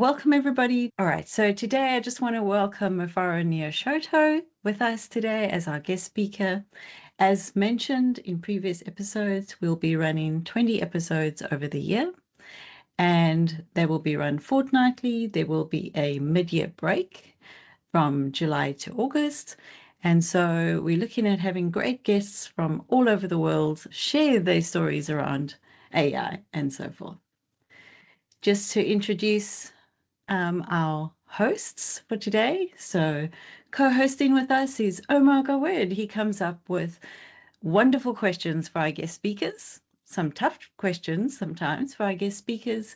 Welcome, everybody. All right, so today I just want to welcome Mufaro Nyachoto with us today as our guest speaker. As mentioned in previous episodes, we'll be running 20 episodes over the year, and they will be run fortnightly. There will be a mid-year break from July to August. And so we're looking at having great guests from all over the world share their stories around AI and so forth. Just to introduce our hosts for today. So co-hosting with us is Omar Gawad. He comes up with wonderful questions for our guest speakers, some tough questions sometimes for our guest speakers.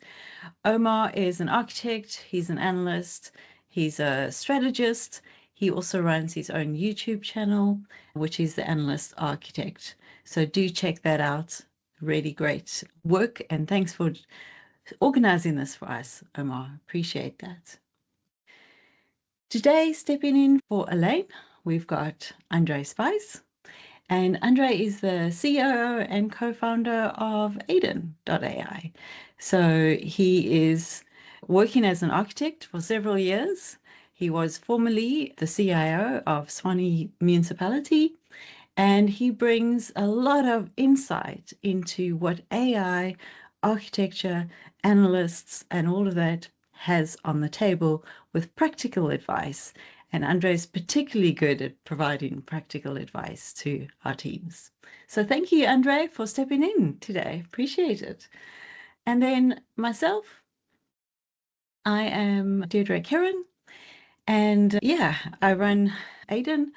Omar is an architect, he's an analyst, he's a strategist. He also runs his own YouTube channel, which is the Analyst Architect. So do check that out. Really great work, and thanks for organizing this for us, Omar. Appreciate that. Today, stepping in for Alain, we've got Spies. And Andre is the CEO and co-founder of Aidon.ai. So he is working as an architect for several years. He was formerly the CIO of Swanee Municipality, and he brings a lot of insight into what AI, architecture, analysts, and all of that has on the table with practical advice. And Andre is particularly good at providing practical advice to our teams. So thank you, Andre, for stepping in today. Appreciate it. And then myself, I am Deirdre, and I run Aidon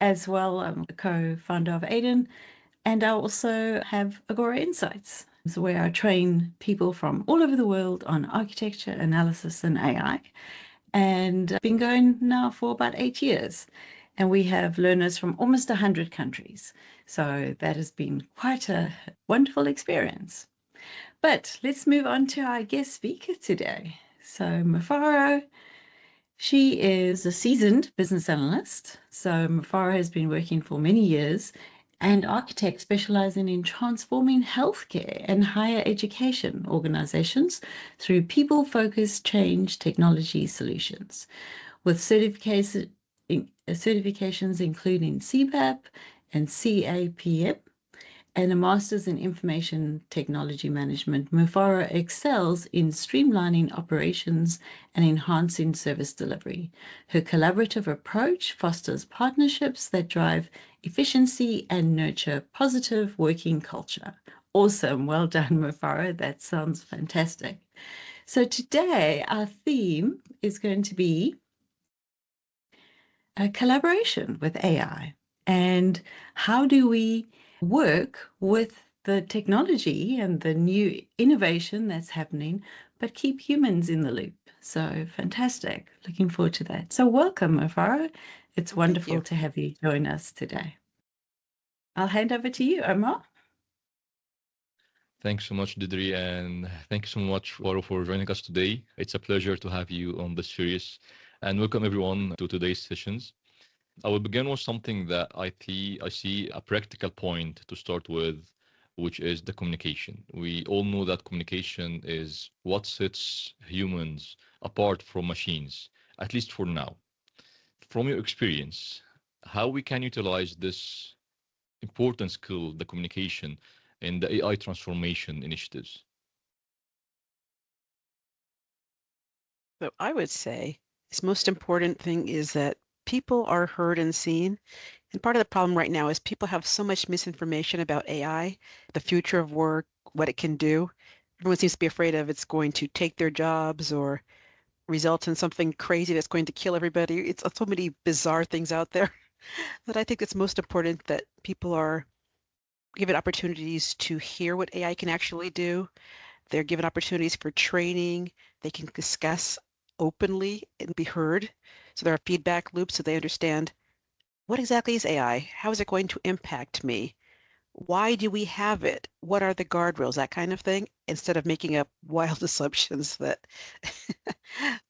as well. I'm a co-founder of Aidon, and I also have Agora Insights, where I train people from all over the world on architecture, analysis, and AI. And I've been going now for about 8 years. And we have learners from almost 100 countries. So that has been quite a wonderful experience. But let's move on to our guest speaker today. So Mufaro, she is a seasoned business analyst. So Mufaro has been working for many years, and architect specializing in transforming healthcare and higher education organizations through people-focused change technology solutions, with certifications including CPAP and CAPM, and a master's in information technology management. Mufaro excels in streamlining operations and enhancing service delivery. Her collaborative approach fosters partnerships that drive efficiency and nurture positive working culture. Awesome. Well done, Mufaro. That sounds fantastic. So today our theme is going to be a collaboration with AI, and how do we work with the technology and the new innovation that's happening, but keep humans in the loop. So fantastic. Looking forward to that. So welcome, Mufaro. It's wonderful to have you join us today. I'll hand over to you, Omar. Thanks so much, Deirdre, and thank you so much, Mufaro, for joining us today. It's a pleasure to have you on this series, and welcome everyone to today's sessions. I will begin with something that I see a practical point to start with, which is the communication. We all know that communication is what sets humans apart from machines, at least for now. From your experience, how we can utilize this important skill, the communication, in the AI transformation initiatives? So I would say this most important thing is that people are heard and seen. And part of the problem right now is people have so much misinformation about AI, the future of work, what it can do. Everyone seems to be afraid of it's going to take their jobs or result in something crazy that's going to kill everybody. It's so many bizarre things out there that I think it's most important that people are given opportunities to hear what AI can actually do. They're given opportunities for training. They can discuss openly and be heard. So there are feedback loops so they understand what exactly is AI? How is it going to impact me? Why do we have it? What are the guardrails? That kind of thing, instead of making up wild assumptions that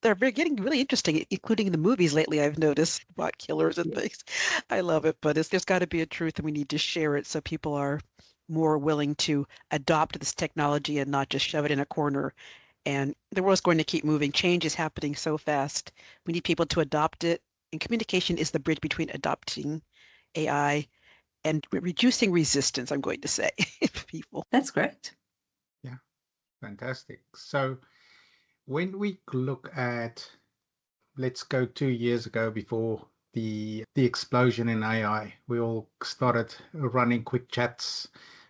they're getting really interesting, including the movies lately. I've noticed about killers and things. I love it, but there's got to be a truth and we need to share it so people are more willing to adopt this technology and not just shove it in a corner And the world's going to keep moving. Change is happening so fast. We need people to adopt it. And communication is the bridge between adopting AI and reducing resistance, I'm going to say, people. That's great. Yeah, fantastic. So when we look at, let's go 2 years ago before the explosion in AI, we all started running quick chats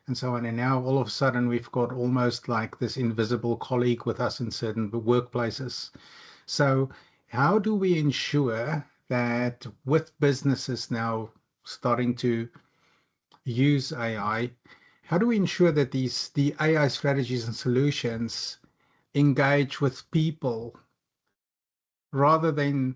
and so on. And now all of a sudden we've got almost like this invisible colleague with us in certain workplaces. So how do we ensure that with businesses now starting to use AI, how do we ensure that the AI strategies and solutions engage with people rather than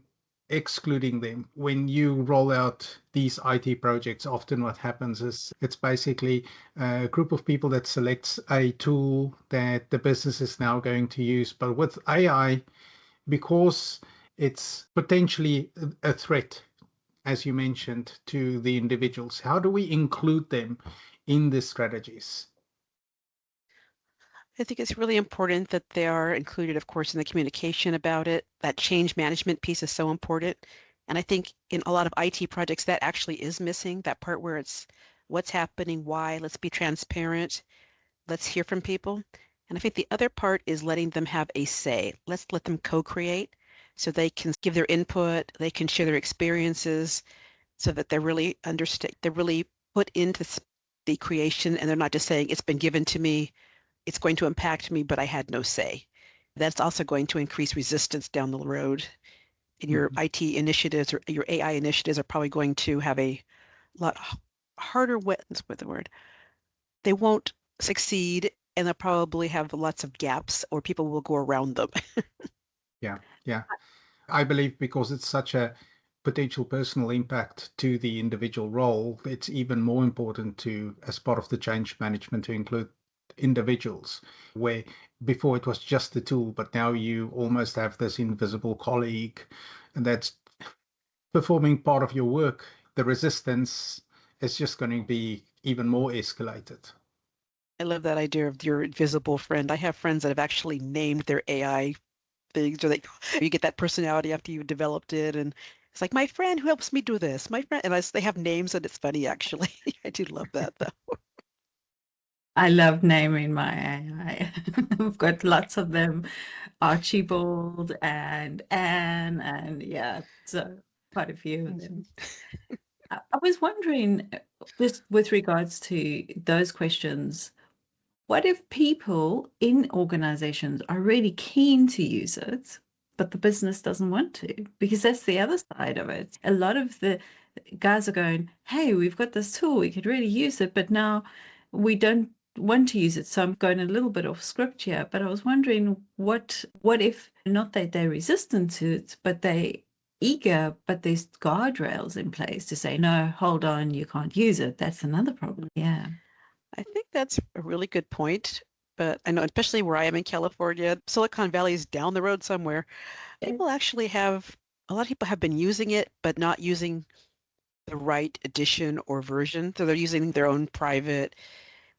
excluding them? When you roll out these IT projects, often what happens is it's basically a group of people that selects a tool that the business is now going to use. But with AI, because it's potentially a threat, as you mentioned, to the individuals, how do we include them in the strategies? I think it's really important that they are included, of course, in the communication about it. That change management piece is so important. And I think in a lot of IT projects, that actually is missing, that part where it's what's happening, why, let's be transparent, let's hear from people. And I think the other part is letting them have a say. Let's let them co-create so they can give their input, they can share their experiences so that they're really they're really put into the creation and they're not just saying, it's been given to me, it's going to impact me, but I had no say. That's also going to increase resistance down the road. And your IT initiatives or your AI initiatives are probably going to have a lot harder, what's the word? They won't succeed and they'll probably have lots of gaps or people will go around them. Yeah. I believe because it's such a potential personal impact to the individual role, it's even more important to, as part of the change management, to include individuals, where before it was just the tool, but now you almost have this invisible colleague and that's performing part of your work. The resistance is just going to be even more escalated. I love that idea of your invisible friend. I have friends that have actually named their AI things, or you get that personality after you developed it, and it's like my friend who helps me do this, my friend, and they have names, and it's funny actually. I do love that though. I love naming my AI. I've got lots of them, Archibald and Anne, and yeah, so quite a few of them. I was wondering, with regards to those questions, what if people in organizations are really keen to use it, but the business doesn't want to? Because that's the other side of it. A lot of the guys are going, hey, we've got this tool, we could really use it, but now we don't want to use it. So I'm going a little bit off script here, but I was wondering what if not that they're resistant to it, but they eager, but there's guardrails in place to say, no, hold on, you can't use it. That's another problem. Yeah. I think that's a really good point, but I know, especially where I am in California, Silicon Valley is down the road somewhere. People actually have, a lot of people have been using it, but not using the right edition or version. So they're using their own private,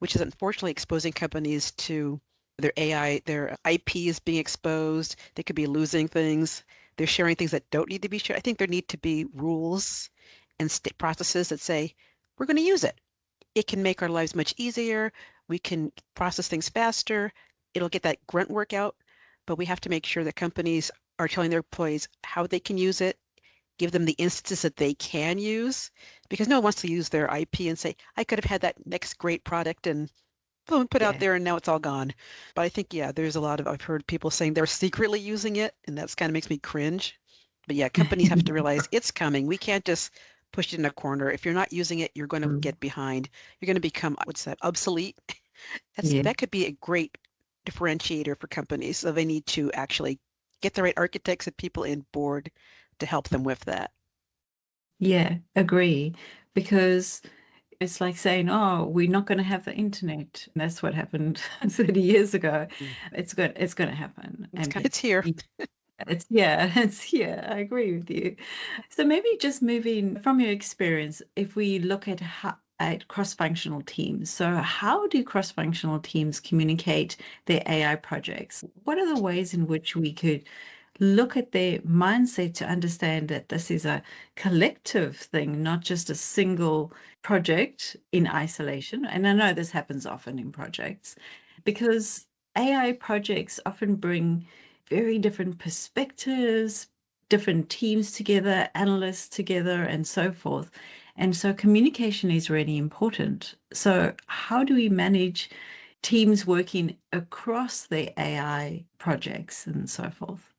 which is unfortunately exposing companies to their AI, their IP is being exposed. They could be losing things. They're sharing things that don't need to be shared. I think there need to be rules and processes that say, we're going to use it. It can make our lives much easier. We can process things faster. It'll get that grunt work out, but we have to make sure that companies are telling their employees how they can use it, give them the instances that they can use, because no one wants to use their IP and say, I could have had that next great product and boom, put out there and now it's all gone. But I think, yeah, there's a lot of, I've heard people saying they're secretly using it and that's kind of makes me cringe. But yeah, companies have to realize it's coming. We can't just push it in a corner. If you're not using it, you're going to get behind. You're going to become, what's that, obsolete? That could be a great differentiator for companies. So they need to actually get the right architects and people in board to help them with that. Yeah, agree. Because it's like saying, oh, we're not going to have the internet. And that's what happened 30 years ago. It's going to happen. It's here. It's here. I agree with you. So maybe just moving from your experience, if we look at at cross-functional teams. So how do cross-functional teams communicate their AI projects? What are the ways in which we could look at their mindset to understand that this is a collective thing, not just a single project in isolation? And I know this happens often in projects because AI projects often bring very different perspectives, different teams together, analysts together, and so forth. And so communication is really important. So how do we manage teams working across the AI projects and so forth?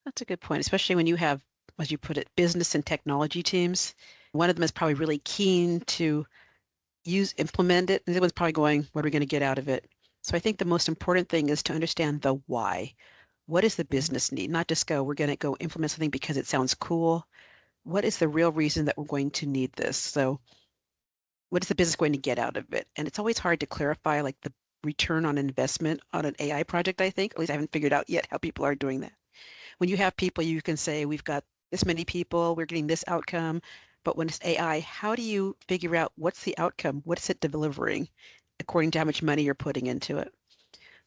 That's a good point, especially when you have, as you put it, business and technology teams. One of them is probably really keen to implement it, and the other one's probably going, what are we going to get out of it? So I think the most important thing is to understand the why. What is the business need? Not just go, we're going to go implement something because it sounds cool. What is the real reason that we're going to need this? So what is the business going to get out of it? And it's always hard to clarify like the return on investment on an AI project, I think. At least I haven't figured out yet how people are doing that. When you have people, you can say, we've got this many people, we're getting this outcome. But when it's AI, how do you figure out what's the outcome? What is it delivering according to how much money you're putting into it?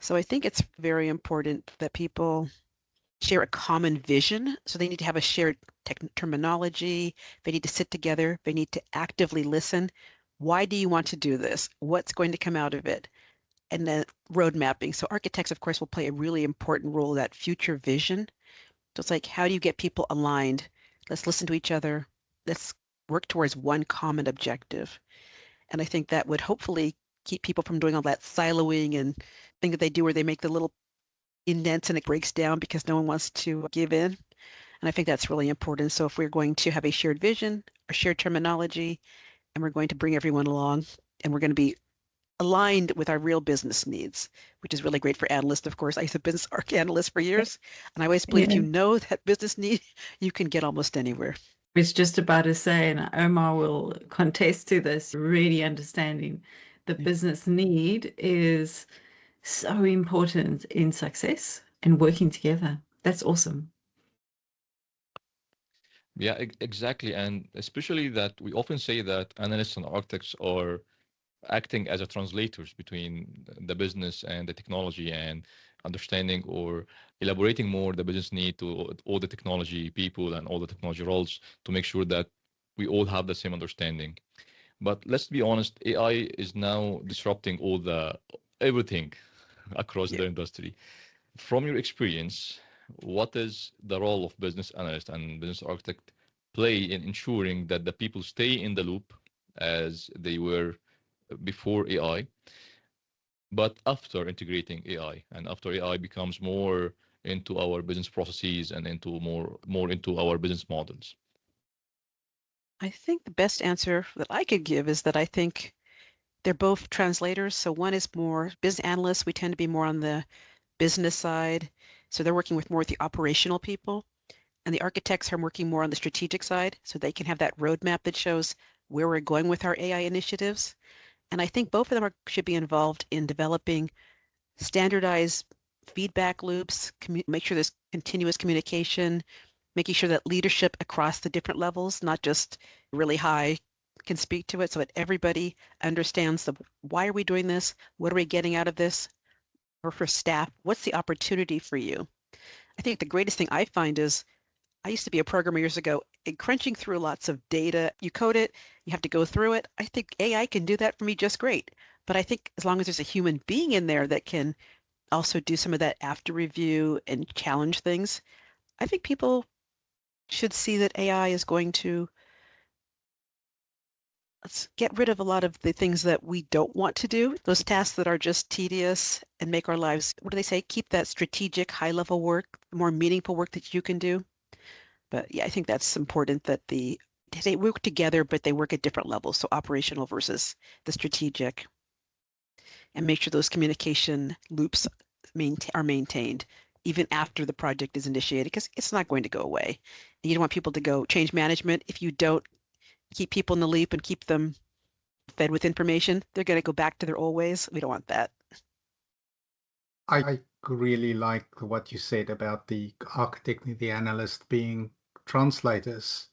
So I think it's very important that people share a common vision. So they need to have a shared terminology. They need to sit together. They need to actively listen. Why do you want to do this? What's going to come out of it? And then road mapping. So architects, of course, will play a really important role, that future vision. So it's like, how do you get people aligned? Let's listen to each other. Let's work towards one common objective. And I think that would hopefully keep people from doing all that siloing and thing that they do where they make the little indents and it breaks down because no one wants to give in. And I think that's really important. So if we're going to have a shared vision, a shared terminology, and we're going to bring everyone along, and we're going to be aligned with our real business needs, which is really great for analysts. Of course, I used to business arc analyst for years, and I always believe if you know that business need, you can get almost anywhere. I was just about to say, and Omar will contest to this, really understanding the business need is so important in success and working together. That's awesome. Yeah, exactly. And especially that we often say that analysts and architects are acting as a translators between the business and the technology and understanding or elaborating more the business need to all the technology people and all the technology roles to make sure that we all have the same understanding. But let's be honest, AI is now disrupting everything across the industry. From your experience, what is the role of business analyst and business architect play in ensuring that the people stay in the loop as they were before AI, but after integrating AI and after AI becomes more into our business processes and into more into our business models? I think the best answer that I could give is that I think they're both translators. So one is more business analysts. We tend to be more on the business side. So they're working with more with the operational people. And the architects are working more on the strategic side. So they can have that roadmap that shows where we're going with our AI initiatives. And I think both of them should be involved in developing standardized feedback loops, make sure there's continuous communication, making sure that leadership across the different levels, not just really high, can speak to it so that everybody understands why are we doing this? What are we getting out of this? Or for staff, what's the opportunity for you? I think the greatest thing I find is I used to be a programmer years ago, and crunching through lots of data. You code it, you have to go through it. I think AI can do that for me just great. But I think as long as there's a human being in there that can also do some of that after review and challenge things, I think people should see that AI is going to get rid of a lot of the things that we don't want to do, those tasks that are just tedious and make our lives, what do they say, keep that strategic high-level work, the more meaningful work that you can do. But yeah, I think that's important that they work together, but they work at different levels. So operational versus the strategic, and make sure those communication loops are maintained even after the project is initiated, because it's not going to go away. And you don't want people to go change management. If you don't keep people in the loop and keep them fed with information, they're going to go back to their old ways. We don't want that. I really like what you said about the architect and the analyst being translators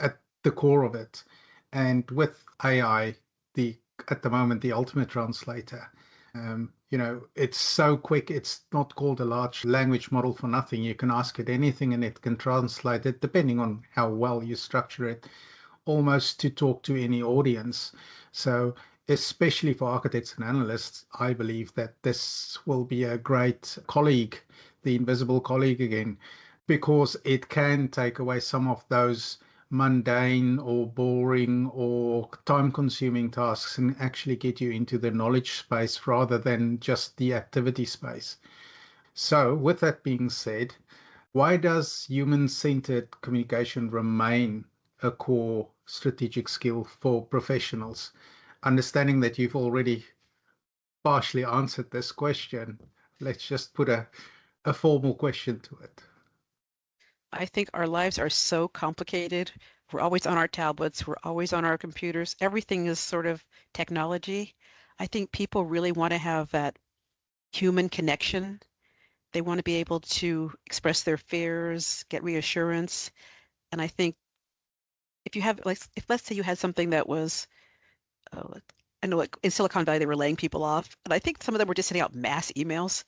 at the core of it. And with AI, at the moment, the ultimate translator, it's so quick. It's not called a large language model for nothing. You can ask it anything and it can translate it, depending on how well you structure it, almost to talk to any audience. So especially for architects and analysts, I believe that this will be a great colleague, the invisible colleague again, because it can take away some of those mundane or boring or time-consuming tasks and actually get you into the knowledge space rather than just the activity space. So with that being said, why does human-centered communication remain a core strategic skill for professionals? Understanding that you've already partially answered this question, let's just put a formal question to it. I think our lives are so complicated. We're always on our tablets. We're always on our computers. Everything is sort of technology. I think people really want to have that human connection. They want to be able to express their fears, get reassurance. And I think if you have, like, if let's say you had something that was, I know like in Silicon Valley, they were laying people off. And I think some of them were just sending out mass emails.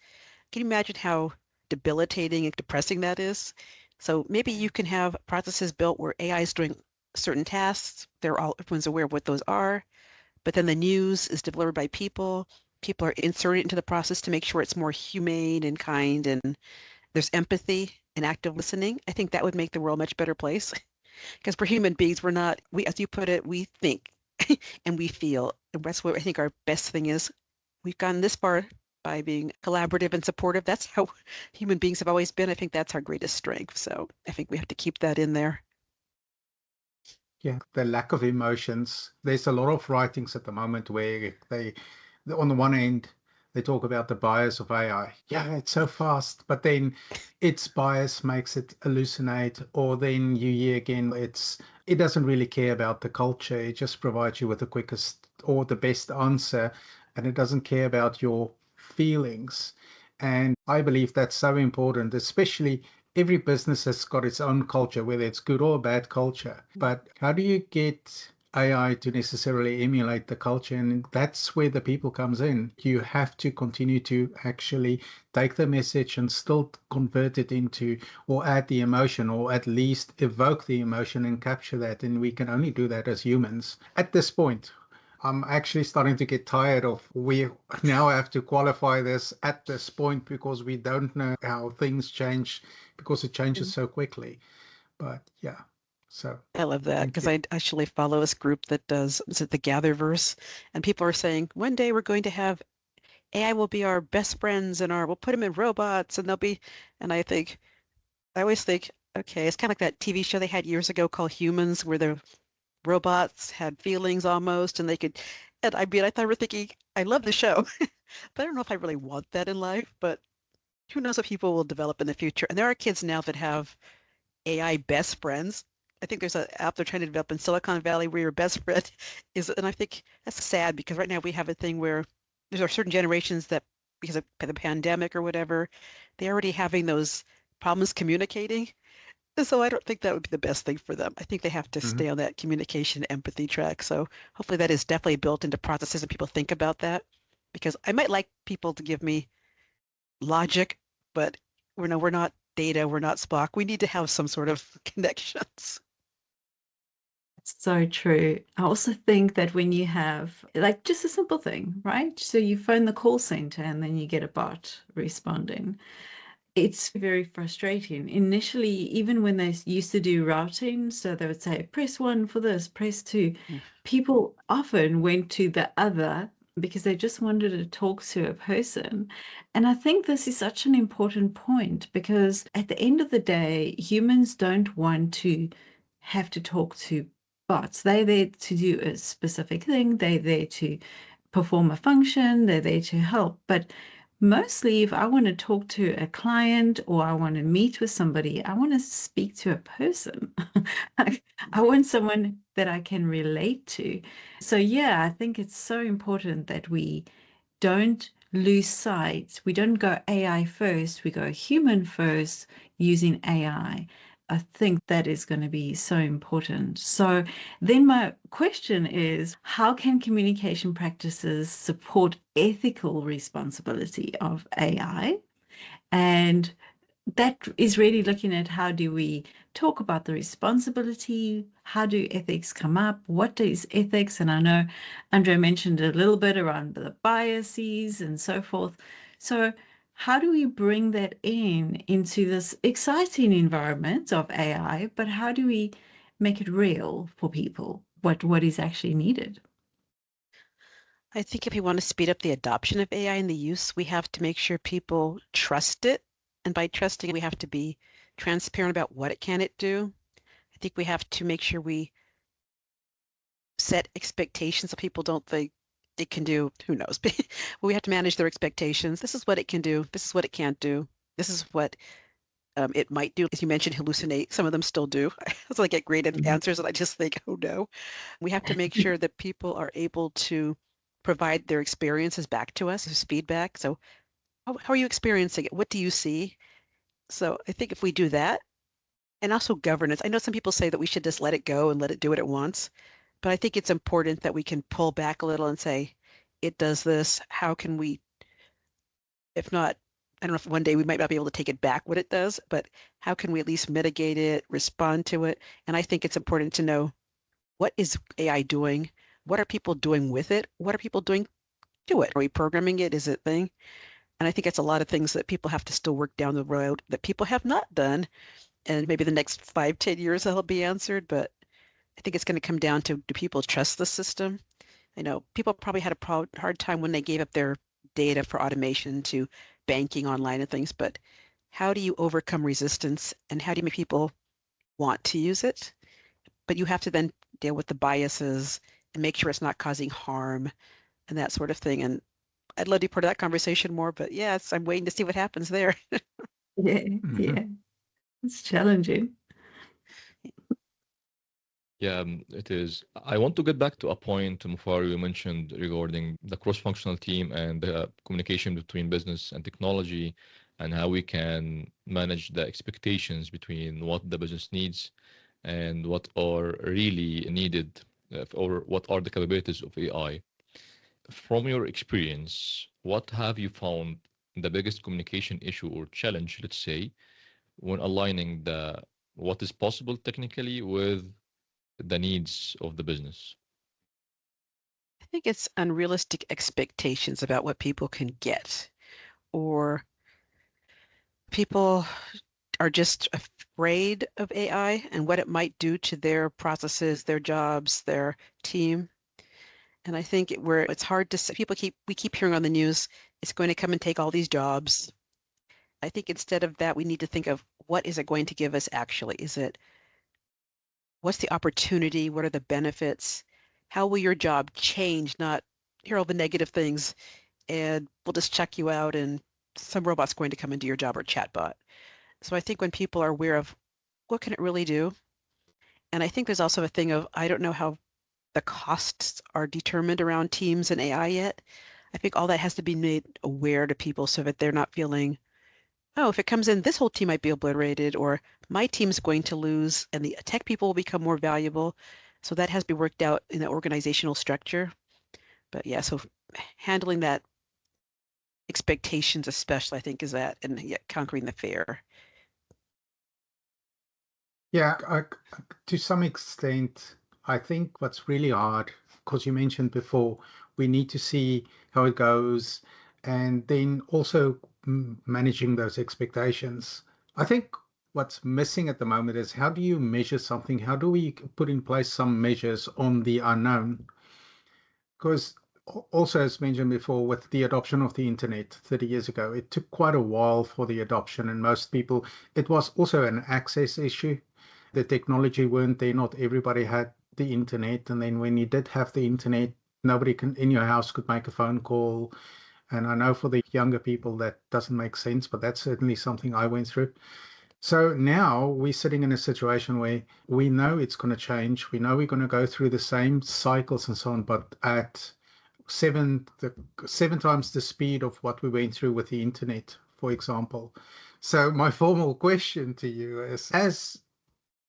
Can you imagine how debilitating and depressing that is? So maybe you can have processes built where AI is doing certain tasks. Everyone's aware of what those are, but then the news is delivered by people. People are inserted into the process to make sure it's more humane and kind, and there's empathy and active listening. I think that would make the world a much better place. Because we're human beings, as you put it, we think and we feel. And that's what I think our best thing is. We've gone this far by being collaborative and supportive. That's how human beings have always been. I think that's our greatest strength. So I think we have to keep that in there. Yeah, the lack of emotions. There's a lot of writings at the moment where on the one end, they talk about the bias of AI. Yeah, it's so fast, but then its bias makes it hallucinate, or then you hear again, it doesn't really care about the culture. It just provides you with the quickest or the best answer, and it doesn't care about your feelings. And I believe that's so important, especially every business has got its own culture, whether it's good or bad culture. But how do you get AI to necessarily emulate the culture? And that's where the people comes in. You have to continue to actually take the message and still convert it into, or add the emotion, or at least evoke the emotion and capture that. And we can only do that as humans at this point. I'm actually starting to get tired of we now have to qualify this at this point because we don't know how things change because it changes so quickly. But yeah, so I love that because I actually follow this group that is it the Gatherverse, and people are saying one day we're going to have AI will be our best friends and we'll put them in robots and they'll be, and I always think, okay, it's kind of like that TV show they had years ago called Humans, where the robots had feelings almost, and they could, and I mean, I thought we're thinking, I love the show, but I don't know if I really want that in life, but who knows what people will develop in the future. And there are kids now that have AI best friends. I think there's an app they're trying to develop in Silicon Valley where your best friend is, and I think that's sad because right now we have a thing where there are certain generations that, because of the pandemic or whatever, they're already having those problems communicating. And so I don't think that would be the best thing for them. I think they have to stay on that communication empathy track. So hopefully that is definitely built into processes and people think about that, because I might like people to give me logic, but we're not Data, we're not Spock. We need to have some sort of connections. So true. I also think that when you have like just a simple thing, right? So you phone the call center and then you get a bot responding. It's very frustrating. Initially, even when they used to do routing, so they would say, press 1 for this, press 2. People often went to the other because they just wanted to talk to a person. And I think this is such an important point because at the end of the day, humans don't want to have to talk to bots. They're there to do a specific thing. They're there to perform a function. They're there to help. But mostly, if I want to talk to a client or I want to meet with somebody, I want to speak to a person. I want someone that I can relate to. So, yeah, I think it's so important that we don't lose sight. We don't go AI first, we go human first using AI. I think that is going to be so important. So then my question is, how can communication practices support ethical responsibility of AI? And that is really looking at how do we talk about the responsibility? How do ethics come up? What is ethics? And I know Andre mentioned a little bit around the biases and so forth. So how do we bring that into this exciting environment of AI, but how do we make it real for people? What is actually needed? I think if we want to speed up the adoption of AI and the use, we have to make sure people trust it. And by trusting it, we have to be transparent about what it can do. I think we have to make sure we set expectations so people don't think it can do, who knows, but we have to manage their expectations. This is what it can do. This is what it can't do. This is what it might do. As you mentioned, hallucinate. Some of them still do. So I get great answers and I just think, oh no. We have to make sure that people are able to provide their experiences back to us as feedback. So how are you experiencing it? What do you see? So I think if we do that, and also governance, I know some people say that we should just let it go and let it do what it wants, but I think it's important that we can pull back a little and say, it does this. How can we, if not, I don't know if one day we might not be able to take it back what it does, but how can we at least mitigate it, respond to it? And I think it's important to know, what is AI doing? What are people doing with it? What are people doing to it? Are we programming it? Is it a thing? And I think it's a lot of things that people have to still work down the road that people have not done. And maybe the next 5-10 years that'll be answered. But I think it's going to come down to, do people trust the system? I know people probably had a hard time when they gave up their data for automation to banking online and things. But how do you overcome resistance? And how do you make people want to use it? But you have to then deal with the biases and make sure it's not causing harm and that sort of thing. And I'd love to be part of that conversation more, but yes, I'm waiting to see what happens there. Yeah. It's challenging. Yeah, it is. I want to get back to a point, Mufaro, you mentioned regarding the cross-functional team and the communication between business and technology, and how we can manage the expectations between what the business needs and what are really needed, or what are the capabilities of AI. From your experience, what have you found the biggest communication issue or challenge, let's say, when aligning what is possible technically with the needs of the business? I think it's unrealistic expectations about what people can get, or people are just afraid of AI and what it might do to their processes, their jobs, their team. And I think where it's hard to say, we keep hearing on the news, it's going to come and take all these jobs. I think instead of that, we need to think of, what is it going to give us actually? What's the opportunity? What are the benefits? How will your job change? Not, here are all the negative things, and we'll just check you out and some robot's going to come and do your job, or chatbot. So I think when people are aware of what can it really do, and I think there's also a thing of, I don't know how the costs are determined around teams and AI yet. I think all that has to be made aware to people so that they're not feeling, oh, if it comes in, this whole team might be obliterated, or my team's going to lose, and the tech people will become more valuable. So that has to be worked out in the organizational structure. But yeah, so handling that expectations, especially, I think, is that, and yeah, conquering the fear. Yeah, to some extent, I think what's really hard, because you mentioned before, we need to see how it goes, and then also managing those expectations. I think what's missing at the moment is, how do you measure something? How do we put in place some measures on the unknown? Because also, as mentioned before, with the adoption of the internet 30 years ago, it took quite a while for the adoption, and most people, it was also an access issue. The technology weren't there, not everybody had the internet, and then when you did have the internet, nobody in your house could make a phone call. And I know for the younger people that doesn't make sense, but that's certainly something I went through. So now we're sitting in a situation where we know it's going to change. We know we're going to go through the same cycles and so on, but at seven times the speed of what we went through with the internet, for example. So my formal question to you is, as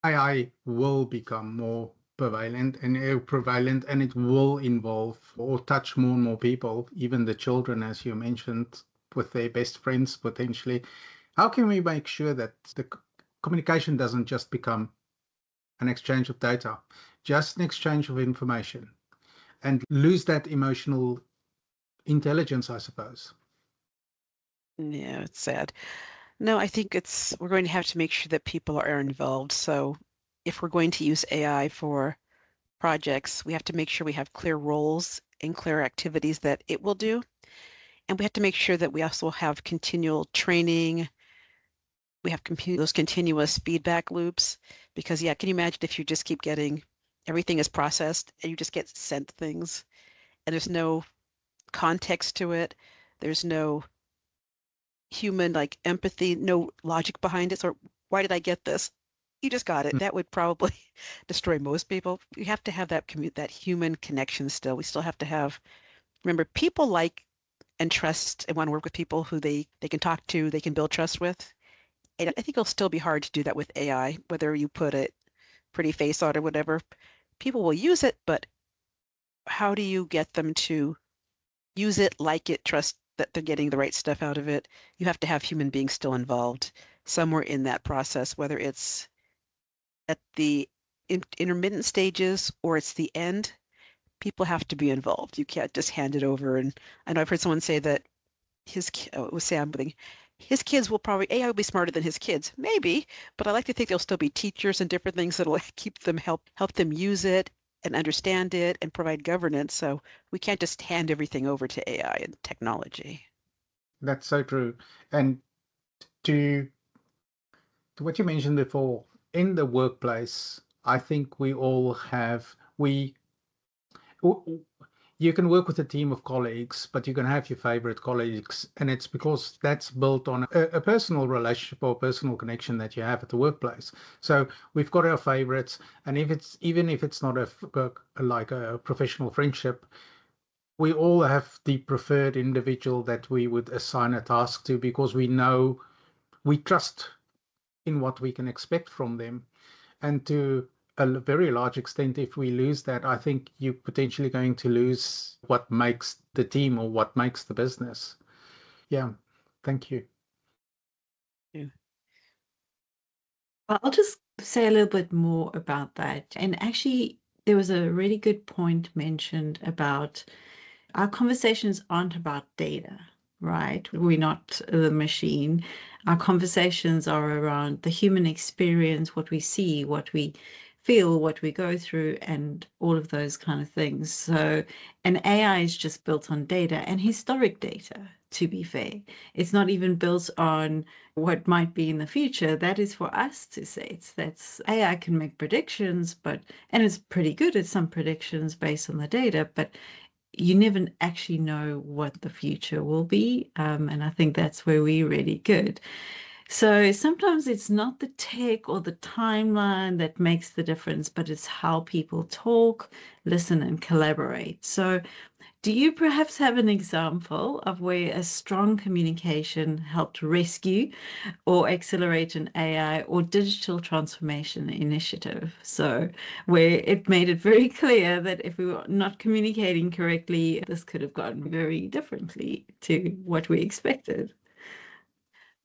AI will become more prevalent and it will involve or touch more and more people, even the children, as you mentioned, with their best friends potentially. How can we make sure that the communication doesn't just become an exchange of data, just an exchange of information, and lose that emotional intelligence, I suppose? Yeah, it's sad. No, I think we're going to have to make sure that people are involved. So if we're going to use AI for projects, we have to make sure we have clear roles and clear activities that it will do. And we have to make sure that we also have continual training. We have those continuous feedback loops. Because, yeah, can you imagine if you just keep getting everything is processed and you just get sent things and there's no context to it, there's no human like empathy, no logic behind it. So why did I get this? You just got it. That would probably destroy most people. You have to have that human connection still. We still have to have, remember, people like and trust and want to work with people who they can talk to, they can build trust with. And I think it'll still be hard to do that with AI, whether you put a pretty face on it or whatever. People will use it, but how do you get them to use it, like it, trust that they're getting the right stuff out of it? You have to have human beings still involved somewhere in that process, whether it's at the intermittent stages or it's the end. People have to be involved. You can't just hand it over. And I know I've heard someone say that it was Sam, but his kids will probably, AI will be smarter than his kids. Maybe, but I like to think they'll still be teachers and different things that'll keep them, help them use it and understand it and provide governance. So we can't just hand everything over to AI and technology. That's so true. And to what you mentioned before, in the workplace, I think we all have you can work with a team of colleagues, but you can have your favorite colleagues, and it's because that's built on a personal relationship or personal connection that you have at the workplace. So we've got our favorites, and even if it's not like a professional friendship, we all have the preferred individual that we would assign a task to because we trust in what we can expect from them. And to a very large extent, if we lose that, I think you're potentially going to lose what makes the team or what makes the business. Yeah, thank you. Yeah. I'll just say a little bit more about that. And actually, there was a really good point mentioned about our conversations aren't about data, right? We're not the machine. Our conversations are around the human experience, what we see, what we feel, what we go through, and all of those kind of things. So, and AI is just built on data and historic data, to be fair. It's not even built on what might be in the future. That is for us to say. That's AI can make predictions, and it's pretty good at some predictions based on the data, but you never actually know what the future will be. And I think that's where we're really good. So sometimes it's not the tech or the timeline that makes the difference, but it's how people talk, listen, and collaborate. So do you perhaps have an example of where a strong communication helped rescue or accelerate an AI or digital transformation initiative? So where it made it very clear that if we were not communicating correctly, this could have gone very differently to what we expected.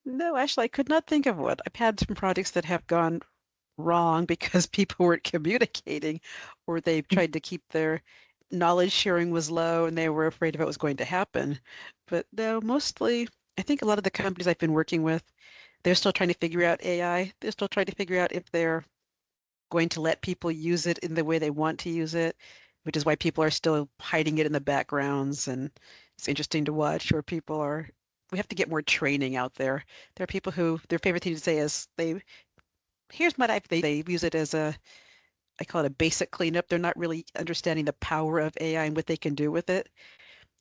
No, actually, I could not think of one. I've had some projects that have gone wrong because people weren't communicating or they tried to keep their knowledge sharing was low and they were afraid of what was going to happen. But no, mostly, I think a lot of the companies I've been working with, they're still trying to figure out AI. They're still trying to figure out if they're going to let people use it in the way they want to use it, which is why people are still hiding it in the backgrounds. And it's interesting to watch where we have to get more training out there. There are people who their favorite thing to say is here's what they use it as I call it a basic cleanup. They're not really understanding the power of AI and what they can do with it.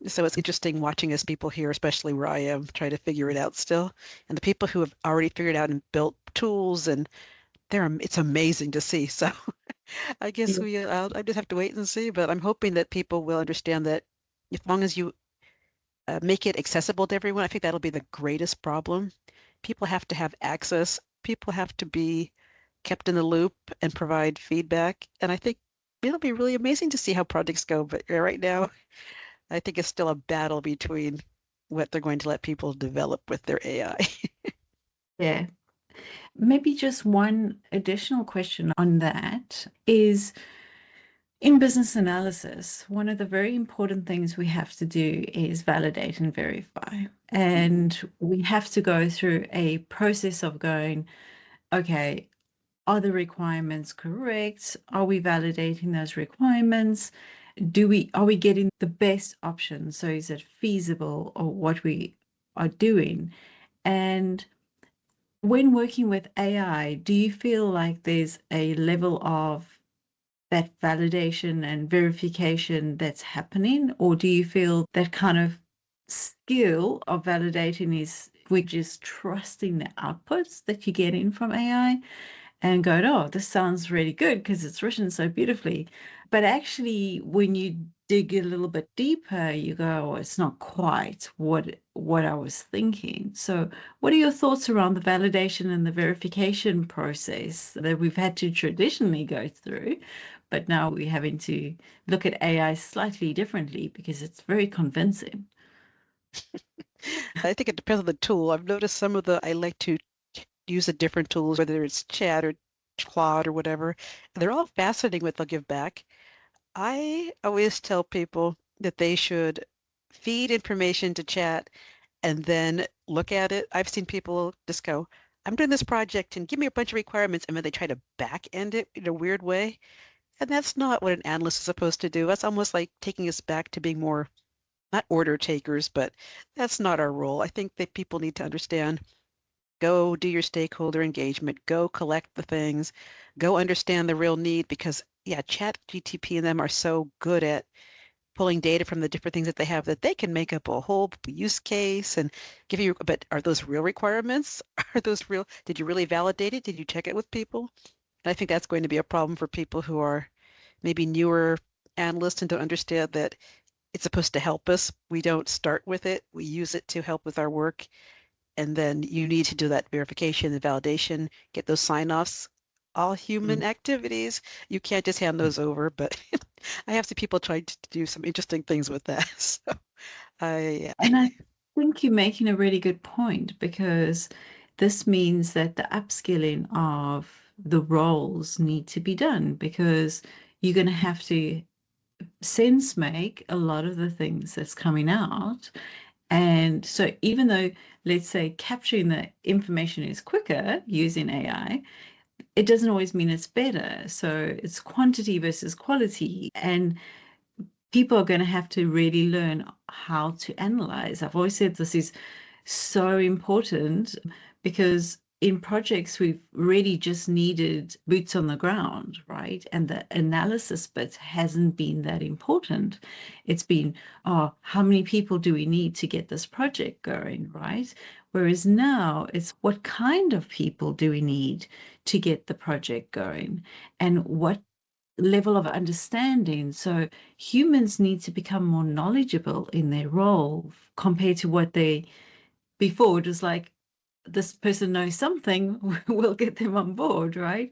So it's interesting watching as people here, especially where I am, try to figure it out still. And the people who have already figured out and built tools and it's amazing to see. So I guess I just have to wait and see, but I'm hoping that people will understand that as long as you make it accessible to everyone, I think that'll be the greatest problem. People have to have access. People have to be kept in the loop and provide feedback. And I think it'll be really amazing to see how projects go. But right now, I think it's still a battle between what they're going to let people develop with their AI. Yeah. Maybe just one additional question on that is, in business analysis, one of the very important things we have to do is validate and verify. And we have to go through a process of going, okay, are the requirements correct? Are we validating those requirements? Are we getting the best option? So is it feasible, or what we are doing? And when working with AI, do you feel like there's a level of that validation and verification that's happening, or do you feel that kind of skill of validating is we're just trusting the outputs that you get in from AI and go, oh, this sounds really good because it's written so beautifully. But actually, when you dig a little bit deeper, you go, oh, it's not quite what I was thinking. So what are your thoughts around the validation and the verification process that we've had to traditionally go through, but now we're having to look at AI slightly differently because it's very convincing? I think it depends on the tool. I've noticed I like to use the different tools, whether it's Chat or Claude or whatever. They're all fascinating what they'll give back. I always tell people that they should feed information to Chat and then look at it. I've seen people just go, I'm doing this project and give me a bunch of requirements, and then they try to back end it in a weird way. And that's not what an analyst is supposed to do. That's almost like taking us back to being more, not order takers, but that's not our role. I think that people need to understand, go do your stakeholder engagement, go collect the things, go understand the real need, because yeah, Chat, GTP and them are so good at pulling data from the different things that they have that they can make up a whole use case and give you, but are those real requirements? Are those real? Did you really validate it? Did you check it with people? And I think that's going to be a problem for people who are maybe newer analysts and don't understand that it's supposed to help us. We don't start with it. We use it to help with our work. And then you need to do that verification and validation, get those sign-offs, all human activities. You can't just hand those over, but I have seen people trying to do some interesting things with that. So And I think you're making a really good point, because this means that the upskilling of the roles need to be done, because you're going to have to sense make a lot of the things that's coming out. And so even though, let's say, capturing the information is quicker using AI, it doesn't always mean it's better. So it's quantity versus quality. And people are going to have to really learn how to analyze. I've always said this is so important, because in projects we've really just needed boots on the ground, right? And the analysis bit hasn't been that important. It's been, oh, how many people do we need to get this project going, right? Whereas now it's, what kind of people do we need to get the project going, and what level of understanding. So humans need to become more knowledgeable in their role compared to what they, before it was like, this person knows something, we'll get them on board, right?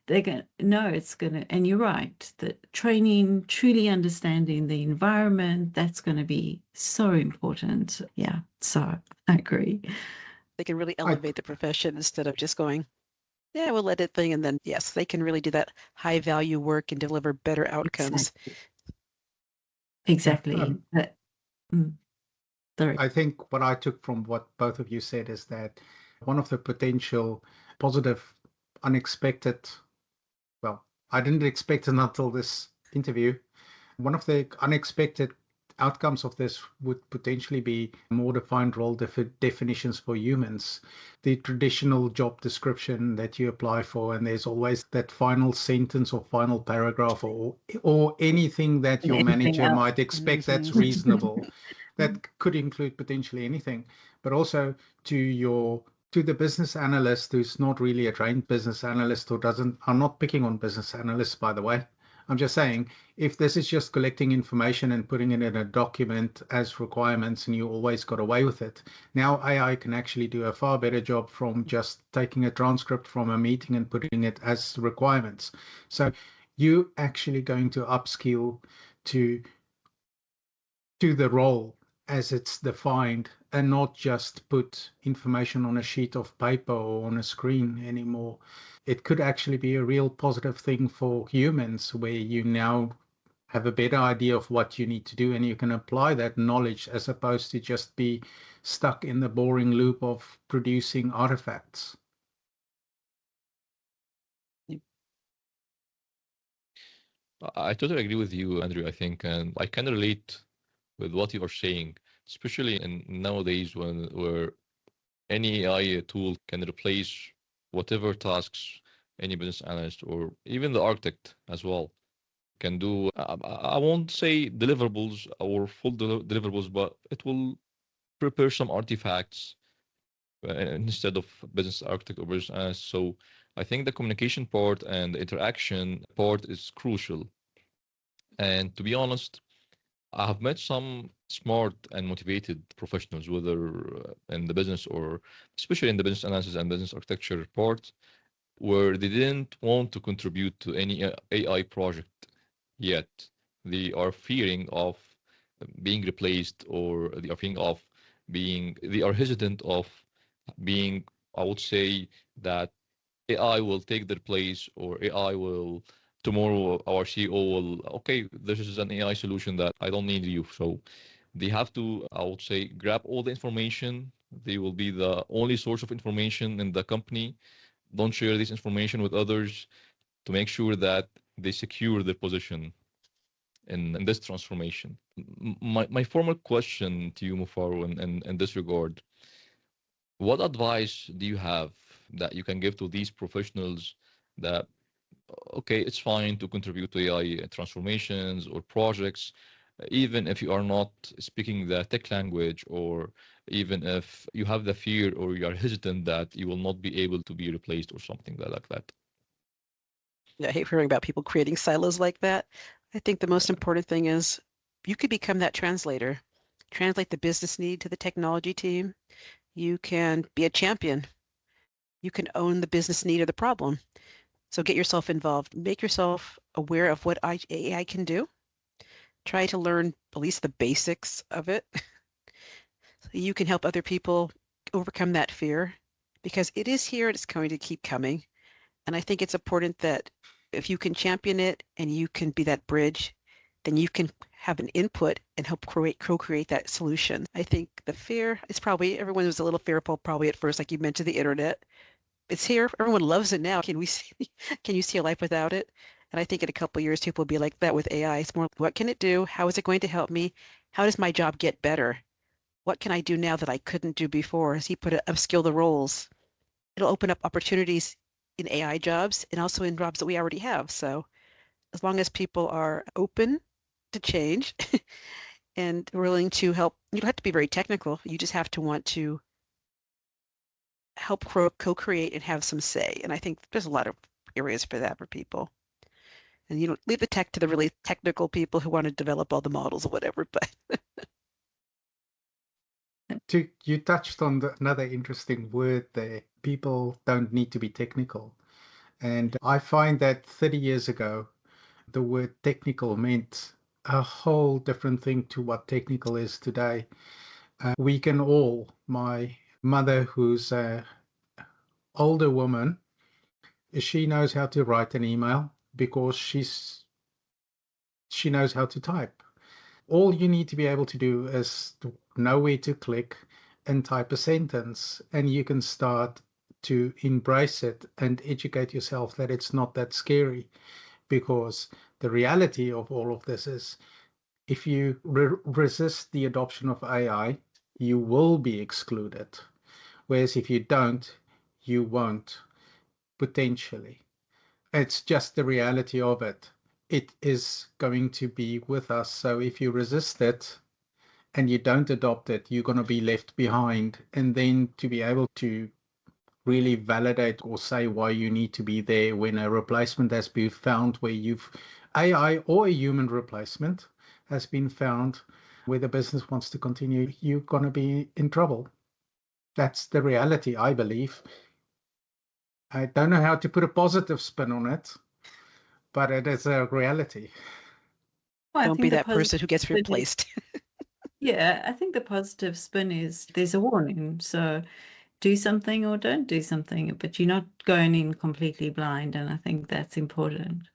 They're going to know it's going to, and you're right, the training, truly understanding the environment, that's going to be so important. Yeah, so I agree. they can really elevate the profession instead of just going, yeah, we'll let it thing. And then, yes, they can really do that high value work and deliver better outcomes. Exactly. I think what I took from what both of you said is that one of the potential positive, unexpected, well, I didn't expect it until this interview. One of the unexpected outcomes of this would potentially be more defined role definitions for humans. The traditional job description that you apply for, and there's always that final sentence or final paragraph or anything that your manager might expect that's reasonable. That could include potentially anything, but also to the business analyst who's not really a trained business analyst or I'm not picking on business analysts, by the way. I'm just saying, if this is just collecting information and putting it in a document as requirements and you always got away with it, now AI can actually do a far better job from just taking a transcript from a meeting and putting it as requirements. So you actually going to upskill to the role as it's defined and not just put information on a sheet of paper or on a screen anymore. It could actually be a real positive thing for humans where you now have a better idea of what you need to do and you can apply that knowledge as opposed to just be stuck in the boring loop of producing artifacts. I totally agree with you, Andrew, I think, and I can relate with what you are saying, especially in nowadays where any AI tool can replace whatever tasks any business analyst or even the architect as well can do. I won't say deliverables or full deliverables, but it will prepare some artifacts instead of business architect or business analyst. So I think the communication part and the interaction part is crucial. And to be honest, I have met some smart and motivated professionals, whether in the business or especially in the business analysis and business architecture part, where they didn't want to contribute to any AI project yet. They are fearing of being replaced, or they are fearing of they are hesitant of being, I would say, that AI will take their place, or AI will tomorrow our CEO will, okay, this is an AI solution that I don't need you. So they have to, I would say, grab all the information. They will be the only source of information in the company. Don't share this information with others to make sure that they secure their position in this transformation. My formal question to you, Mufaro, in this regard, what advice do you have that you can give to these professionals that, okay, it's fine to contribute to AI transformations or projects, even if you are not speaking the tech language, or even if you have the fear or you are hesitant that you will not be able to be replaced or something like that? I hate hearing about people creating silos like that. I think the most important thing is you could become that translator, translate the business need to the technology team. You can be a champion. You can own the business need or the problem. So get yourself involved. Make yourself aware of what AI can do. Try to learn at least the basics of it. So you can help other people overcome that fear, because it is here and it's going to keep coming. And I think it's important that if you can champion it and you can be that bridge, then you can have an input and help co-create that solution. I think the fear is probably, everyone was a little fearful probably at first, like you mentioned, the internet. It's here. Everyone loves it now. Can you see a life without it? And I think in a couple of years, people will be like that with AI. It's more, what can it do? How is it going to help me? How does my job get better? What can I do now that I couldn't do before? As he put it, upskill the roles. It'll open up opportunities in AI jobs and also in jobs that we already have. So as long as people are open to change and willing to help, you don't have to be very technical. You just have to want to help co-create and have some say. And I think there's a lot of areas for that for people. And you know, leave the tech to the really technical people who want to develop all the models or whatever. But You touched on another interesting word there. People don't need to be technical. And I find that 30 years ago, the word technical meant a whole different thing to what technical is today. We can all, my mother, who's an older woman, she knows how to write an email because she knows how to type. All you need to be able to do is to know where to click and type a sentence, and you can start to embrace it and educate yourself that it's not that scary. Because the reality of all of this is, if you resist the adoption of AI, you will be excluded. Whereas if you don't, you won't, potentially. It's just the reality of it. It is going to be with us. So if you resist it and you don't adopt it, you're going to be left behind. And then to be able to really validate or say why you need to be there when a replacement has been found where you've AI or a human replacement has been found where the business wants to continue, you're going to be in trouble. That's the reality, I believe. I don't know how to put a positive spin on it, but it is a reality. Well, I Don't think be the that person positive who gets spin is- replaced. Yeah, I think the positive spin is there's a warning. So do something or don't do something, but you're not going in completely blind. And I think that's important.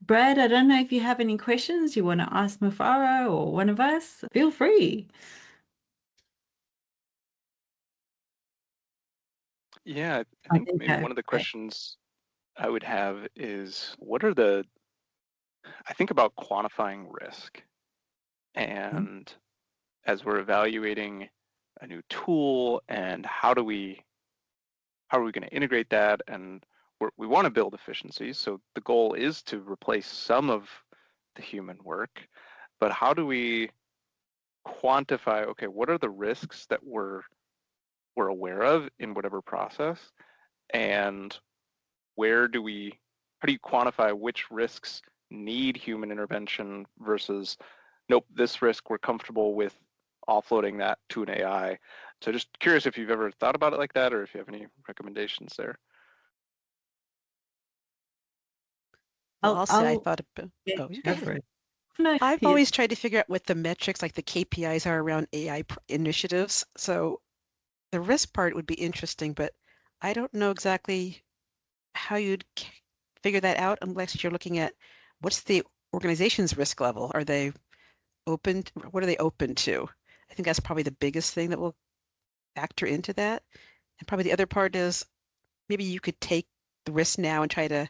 Brad, I don't know if you have any questions you want to ask Mufaro or one of us. Feel free. Yeah, I I think think maybe so. one of the Okay. questions I would have is I think about quantifying risk. And as we're evaluating a new tool and how are we going to integrate that? And we want to build efficiencies. So the goal is to replace some of the human work, but how do we quantify, okay, what are the risks that we're aware of in whatever process? And how do you quantify which risks need human intervention versus, nope, this risk we're comfortable with offloading that to an AI. So just curious if you've ever thought about it like that, or if you have any recommendations there. Well, I'll say I I'll thought about, yeah, oh, you go go for ahead. it. No, I've yes. always tried to figure out what the metrics, like the KPIs, are around AI initiatives. So the risk part would be interesting, but I don't know exactly how you'd figure that out unless you're looking at what's the organization's risk level. Are they open? What are they open to? I think that's probably the biggest thing that will factor into that. And probably the other part is maybe you could take the risk now and try to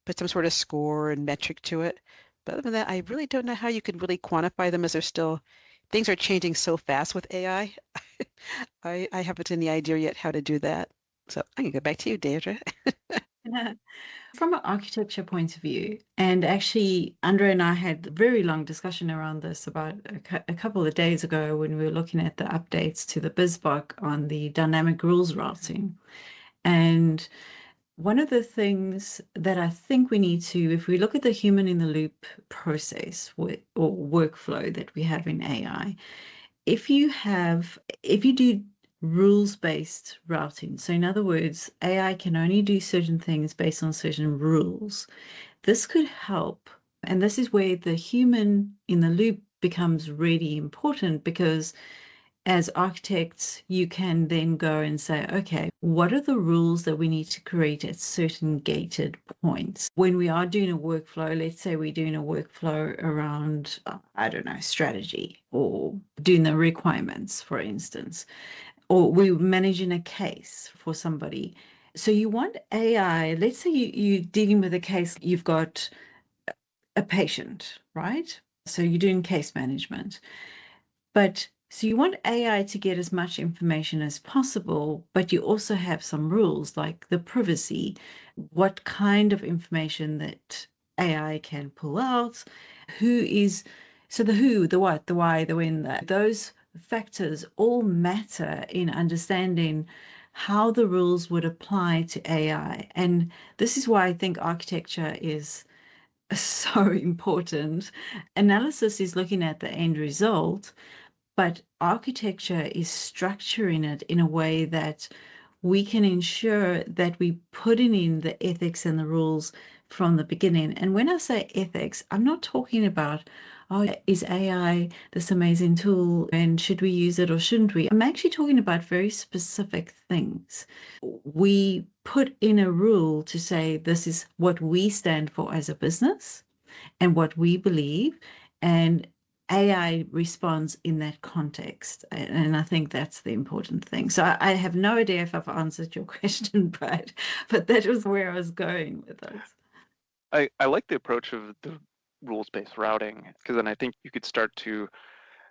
put some sort of score and metric to it. But other than that, I really don't know how you could really quantify them, as things are changing so fast with AI. I haven't any idea yet how to do that. So I can go back to you, Deirdre. From an architecture point of view, and actually Andre and I had a very long discussion around this about a couple of days ago when we were looking at the updates to the BizBook on the dynamic rules routing. And one of the things that I think we need to, if we look at the human in the loop process or workflow that we have in AI, if you do rules-based routing, so in other words, AI can only do certain things based on certain rules, this could help. And this is where the human in the loop becomes really important, because as architects, you can then go and say, okay, what are the rules that we need to create at certain gated points? When we are doing a workflow, let's say we're doing a workflow around, I don't know, strategy, or doing the requirements, for instance, or we're managing a case for somebody. So you want AI, let's say you're dealing with a case, you've got a patient, right? So you're doing case management. So you want AI to get as much information as possible, but you also have some rules like the privacy, what kind of information that AI can pull out, the who, the what, the why, the when, those factors all matter in understanding how the rules would apply to AI. And this is why I think architecture is so important. Analysis is looking at the end result, but architecture is structuring it in a way that we can ensure that we putting in the ethics and the rules from the beginning. And when I say ethics, I'm not talking about, oh, is AI this amazing tool and should we use it or shouldn't we? I'm actually talking about very specific things. We put in a rule to say this is what we stand for as a business and what we believe, and AI responds in that context. And I think that's the important thing. So I have no idea if I've answered your question, Brad, but that was where I was going with this. I like the approach of the rules-based routing, because then I think you could start to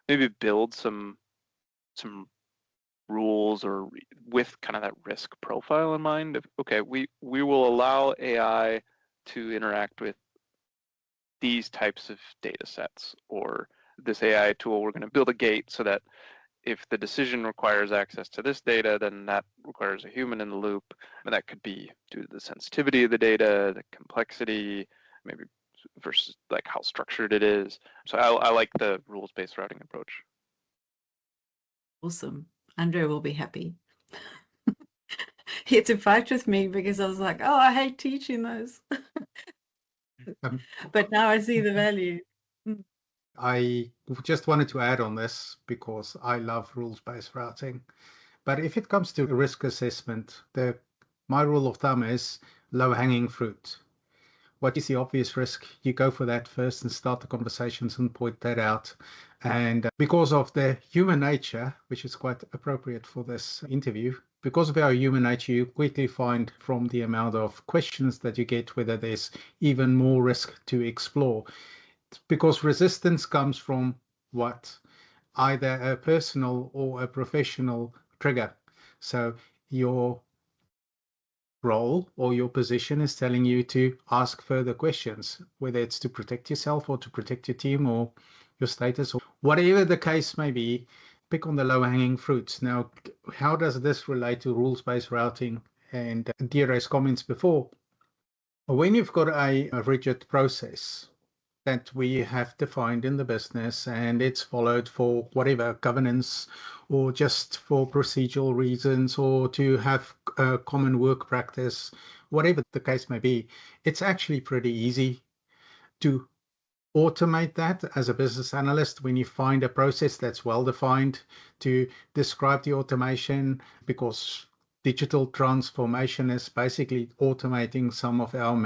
maybe build some rules or with kind of that risk profile in mind of, okay, we will allow AI to interact with these types of data sets, or this AI tool, we're going to build a gate so that if the decision requires access to this data, then that requires a human in the loop. And that could be due to the sensitivity of the data, the complexity, maybe versus like how structured it is. So I like the rules-based routing approach. Awesome. Andre will be happy. He had to fight with me because I was like, oh, I hate teaching those. But now I see the value. I just wanted to add on this because I love rules-based routing. But if it comes to risk assessment, my rule of thumb is low-hanging fruit. What is the obvious risk? You go for that first and start the conversations and point that out. And because of the human nature, which is quite appropriate for this interview, because of our human nature, you quickly find from the amount of questions that you get whether there's even more risk to explore. Because resistance comes from what? Either a personal or a professional trigger. So your role or your position is telling you to ask further questions, whether it's to protect yourself or to protect your team or your status or whatever the case may be. Pick on the low-hanging fruits. Now, how does this relate to rules-based routing and Deirdre's comments before? When you've got a rigid process that we have defined in the business and it's followed for whatever governance or just for procedural reasons or to have a common work practice, whatever the case may be, it's actually pretty easy to automate that as a business analyst when you find a process that's well defined to describe the automation, because digital transformation is basically automating some of our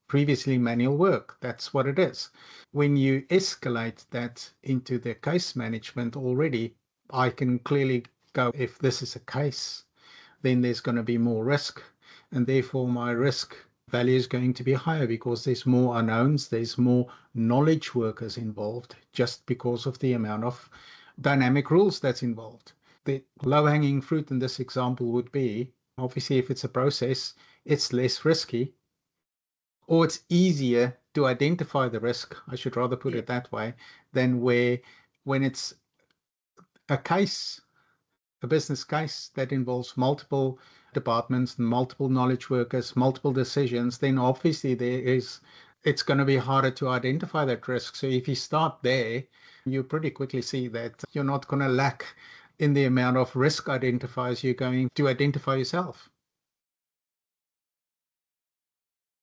previously manual work. That's what it is. When you escalate that into the case management already, I can clearly go, if this is a case, then there's going to be more risk, and therefore my risk value is going to be higher because there's more unknowns, there's more knowledge workers involved, just because of the amount of dynamic rules that's involved. The low-hanging fruit in this example would be, obviously, if it's a process, it's less risky, or it's easier to identify the risk, I should rather put it that way, than when it's a case, a business case that involves multiple departments, multiple knowledge workers, multiple decisions, then obviously it's going to be harder to identify that risk. So if you start there, you pretty quickly see that you're not going to lack in the amount of risk identifiers you're going to identify yourself.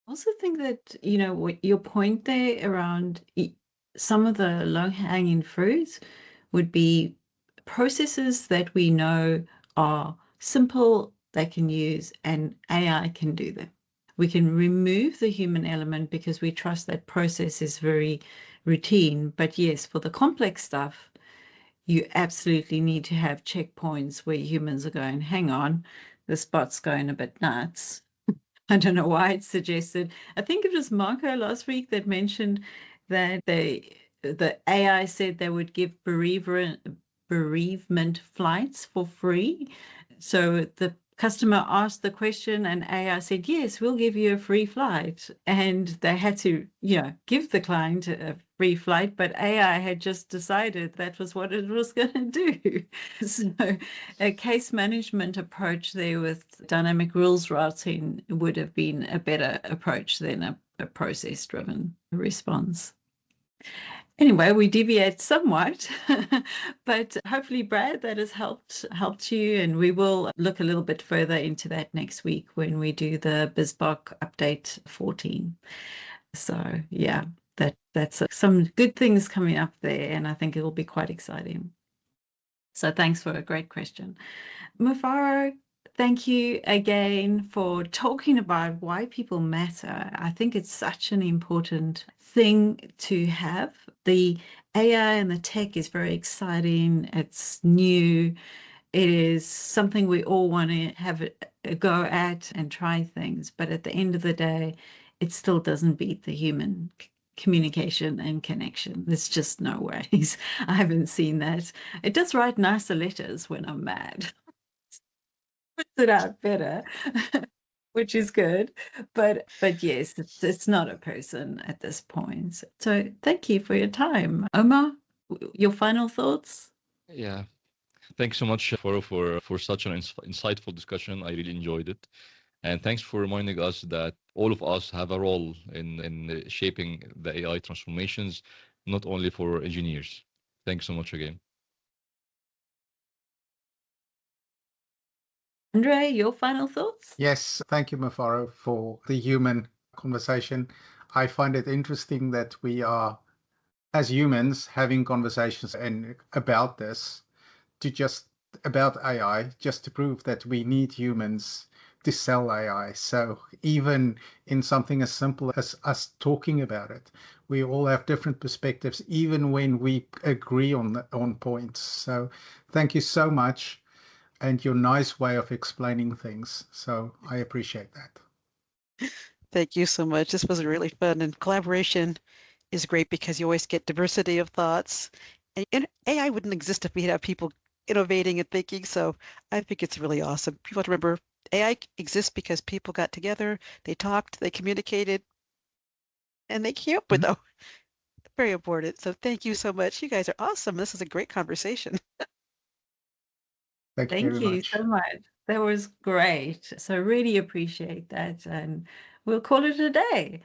I also think that, what your point there around some of the low-hanging fruits would be processes that we know are simple, they can use, and AI can do them. We can remove the human element because we trust that process is very routine. But yes, for the complex stuff, you absolutely need to have checkpoints where humans are going, hang on, the spot's going a bit nuts. I don't know why it's suggested. I think it was Marco last week that mentioned that the AI said they would give bereavement flights for free. So the customer asked the question and AI said, yes, we'll give you a free flight. And they had to, give the client a free flight, but AI had just decided that was what it was going to do. So a case management approach there with dynamic rules routing would have been a better approach than a process-driven response. Anyway, we deviate somewhat, but hopefully, Brad, that has helped you, and we will look a little bit further into that next week when we do the BizBoc update 14. So yeah, that's some good things coming up there, and I think it will be quite exciting. So thanks for a great question. Mufaro, thank you again for talking about why people matter. I think it's such an important thing to have. The AI and the tech is very exciting. It's new. It is something we all want to have a go at and try things. But at the end of the day, it still doesn't beat the human communication and connection. There's just no ways. I haven't seen that. It does write nicer letters when I'm mad. Puts it out better, which is good. But yes, it's not a person at this point. So thank you for your time. Omar, your final thoughts? Yeah. Thanks so much, Faro, for such an insightful discussion. I really enjoyed it. And thanks for reminding us that all of us have a role in shaping the AI transformations, not only for engineers. Thanks so much again. Andre, your final thoughts? Yes, thank you, Mufaro, for the human conversation. I find it interesting that we are, as humans, having conversations and about this, to just about AI, just to prove that we need humans to sell AI. So even in something as simple as us talking about it, we all have different perspectives, even when we agree on points. So thank you so much, and your nice way of explaining things. So I appreciate that. Thank you so much. This was really fun, and collaboration is great because you always get diversity of thoughts. And AI wouldn't exist if we had people innovating and thinking. So I think it's really awesome. People have to remember AI exists because people got together, they talked, they communicated, and they came up with them. Very important. So thank you so much. You guys are awesome. This is a great conversation. Thank you Thank very you much. so much. That was great. So really appreciate that. And we'll call it a day.